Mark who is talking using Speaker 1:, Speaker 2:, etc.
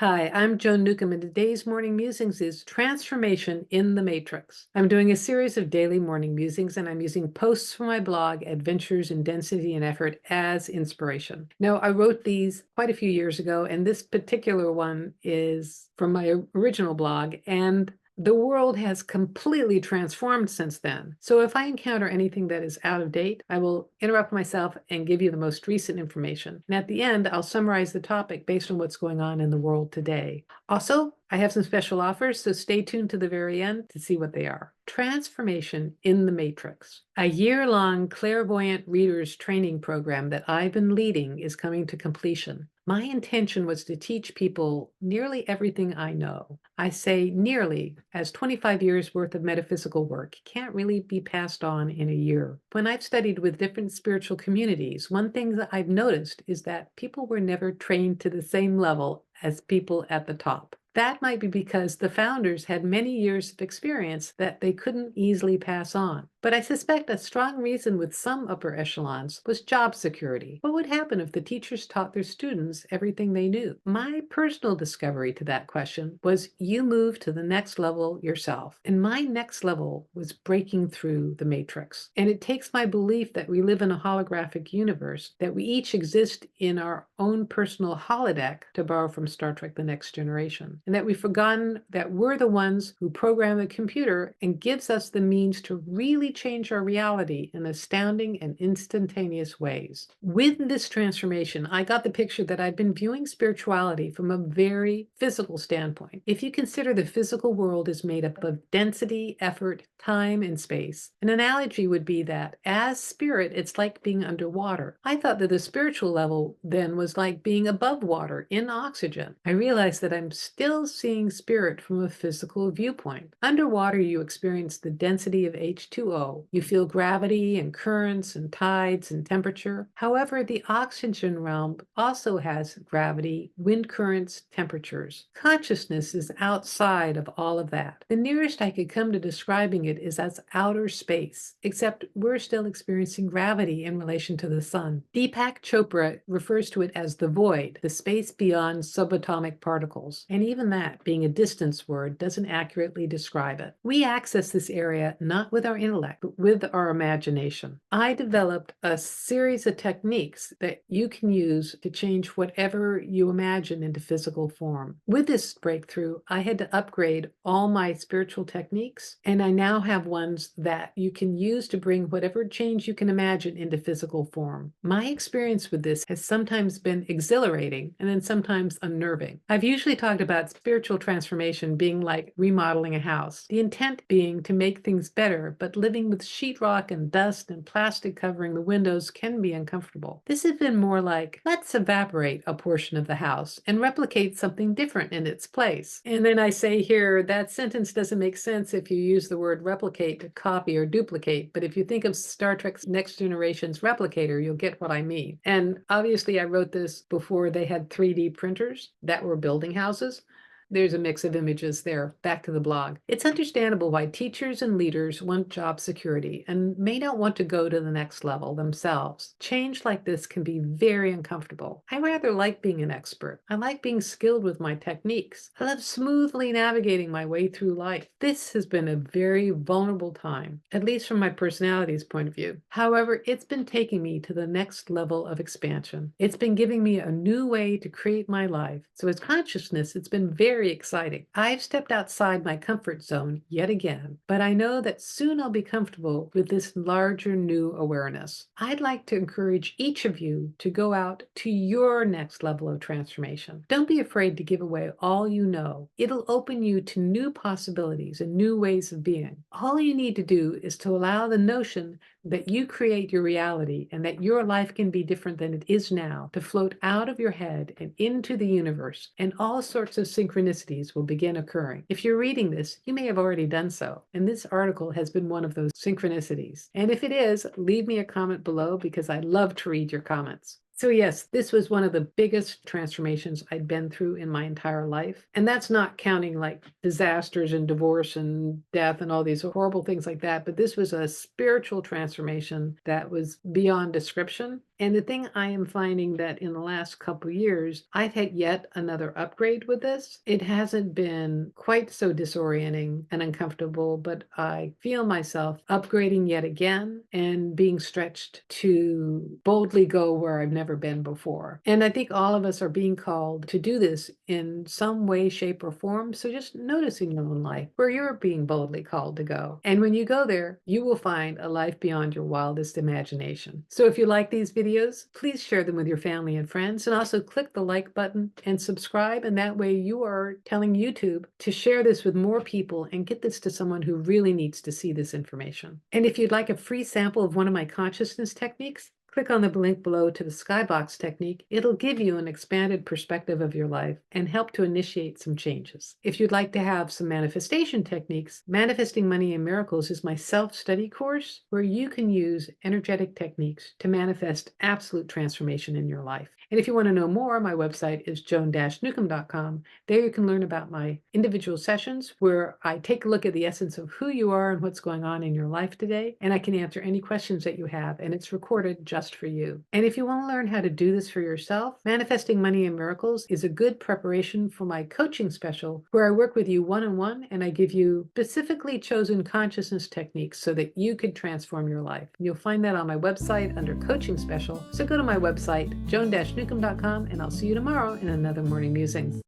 Speaker 1: Hi, I'm Joan Newcomb, and today's morning musings is Transformation in the Matrix. I'm doing a series of daily morning musings, and I'm using posts from my blog, Adventures in Density and Effort, as inspiration. Now, I wrote these quite a few years ago, and this particular one is from my original blog, and the world has completely transformed since then. So if I encounter anything that is out of date, I will interrupt myself and give you the most recent information. And at the end, I'll summarize the topic based on what's going on in the world today. Also, I have some special offers, so stay tuned to the very end to see what they are. Transformation in the Matrix. A year-long clairvoyant readers training program that I've been leading is coming to completion. My intention was to teach people nearly everything I know. I say nearly, as 25 years worth of metaphysical work can't really be passed on in a year. When I've studied with different spiritual communities, one thing that I've noticed is that people were never trained to the same level as people at the top. That might be because the founders had many years of experience that they couldn't easily pass on. But I suspect a strong reason with some upper echelons was job security. What would happen if the teachers taught their students everything they knew? My personal discovery to that question was you move to the next level yourself. And my next level was breaking through the matrix. And it takes my belief that we live in a holographic universe, that we each exist in our own personal holodeck, to borrow from Star Trek: The Next Generation, and that we've forgotten that we're the ones who program the computer and gives us the means to really change our reality in astounding and instantaneous ways. With this transformation, I got the picture that I've been viewing spirituality from a very physical standpoint. If you consider the physical world is made up of density, effort, time, and space, an analogy would be that as spirit, it's like being underwater. I thought that the spiritual level then was like being above water in oxygen. I realized that I'm still seeing spirit from a physical viewpoint. Underwater, you experience the density of H2O. You feel gravity and currents and tides and temperature. However, the oxygen realm also has gravity, wind currents, temperatures. Consciousness is outside of all of that. The nearest I could come to describing it is as outer space, except we're still experiencing gravity in relation to the sun. Deepak Chopra refers to it as the void, the space beyond subatomic particles. And even that, being a distance word, doesn't accurately describe it. We access this area not with our intellect, but with our imagination. I developed a series of techniques that you can use to change whatever you imagine into physical form. With this breakthrough, I had to upgrade all my spiritual techniques, and I now have ones that you can use to bring whatever change you can imagine into physical form. My experience with this has sometimes been exhilarating and then sometimes unnerving. I've usually talked about spiritual transformation being like remodeling a house, the intent being to make things better, but living with sheetrock and dust and plastic covering the windows can be uncomfortable. This has been more like, let's evaporate a portion of the house and replicate something different in its place. And then I say here, that sentence doesn't make sense if you use the word replicate to copy or duplicate, but if you think of Star Trek's Next Generation's replicator, you'll get what I mean. And obviously I wrote this before they had 3D printers that were building houses. There's a mix of images there. Back to the blog. It's understandable why teachers and leaders want job security and may not want to go to the next level themselves. Change like this can be very uncomfortable. I rather like being an expert. I like being skilled with my techniques. I love smoothly navigating my way through life. This has been a very vulnerable time, at least from my personality's point of view. However, it's been taking me to the next level of expansion. It's been giving me a new way to create my life. So as consciousness, it's been very exciting. I've stepped outside my comfort zone yet again, but I know that soon I'll be comfortable with this larger new awareness. I'd like to encourage each of you to go out to your next level of transformation. Don't be afraid to give away all you know. It'll open you to new possibilities and new ways of being. All you need to do is to allow the notion that you create your reality and that your life can be different than it is now to float out of your head and into the universe, and all sorts of synchronicities will begin occurring. If you're reading this, you may have already done so, and this article has been one of those synchronicities. And if it is, leave me a comment below because I love to read your comments. So yes, this was one of the biggest transformations I'd been through in my entire life. And that's not counting like disasters and divorce and death and all these horrible things like that. But this was a spiritual transformation that was beyond description. And the thing I am finding that in the last couple years, I've had yet another upgrade with this. It hasn't been quite so disorienting and uncomfortable, but I feel myself upgrading yet again and being stretched to boldly go where I've never been before. And I think all of us are being called to do this in some way, shape, or form. So just notice in your own life where you're being boldly called to go. And when you go there, you will find a life beyond your wildest imagination. So if you like these videos, please share them with your family and friends, and also click the like button and subscribe. And that way you are telling YouTube to share this with more people and get this to someone who really needs to see this information. And if you'd like a free sample of one of my consciousness techniques, click on the link below to the skybox technique. It'll give you an expanded perspective of your life and help to initiate some changes. If you'd like to have some manifestation techniques, Manifesting Money and Miracles is my self-study course where you can use energetic techniques to manifest absolute transformation in your life. And if you want to know more, my website is joan-newcomb.com. There you can learn about my individual sessions where I take a look at the essence of who you are and what's going on in your life today, and I can answer any questions that you have, and it's recorded just for you. And if you want to learn how to do this for yourself, Manifesting Money and Miracles is a good preparation for my coaching special where I work with you one-on-one and I give you specifically chosen consciousness techniques so that you can transform your life. You'll find that on my website under coaching special. So go to my website, joan-newcomb.com, and I'll see you tomorrow in another Morning Musings.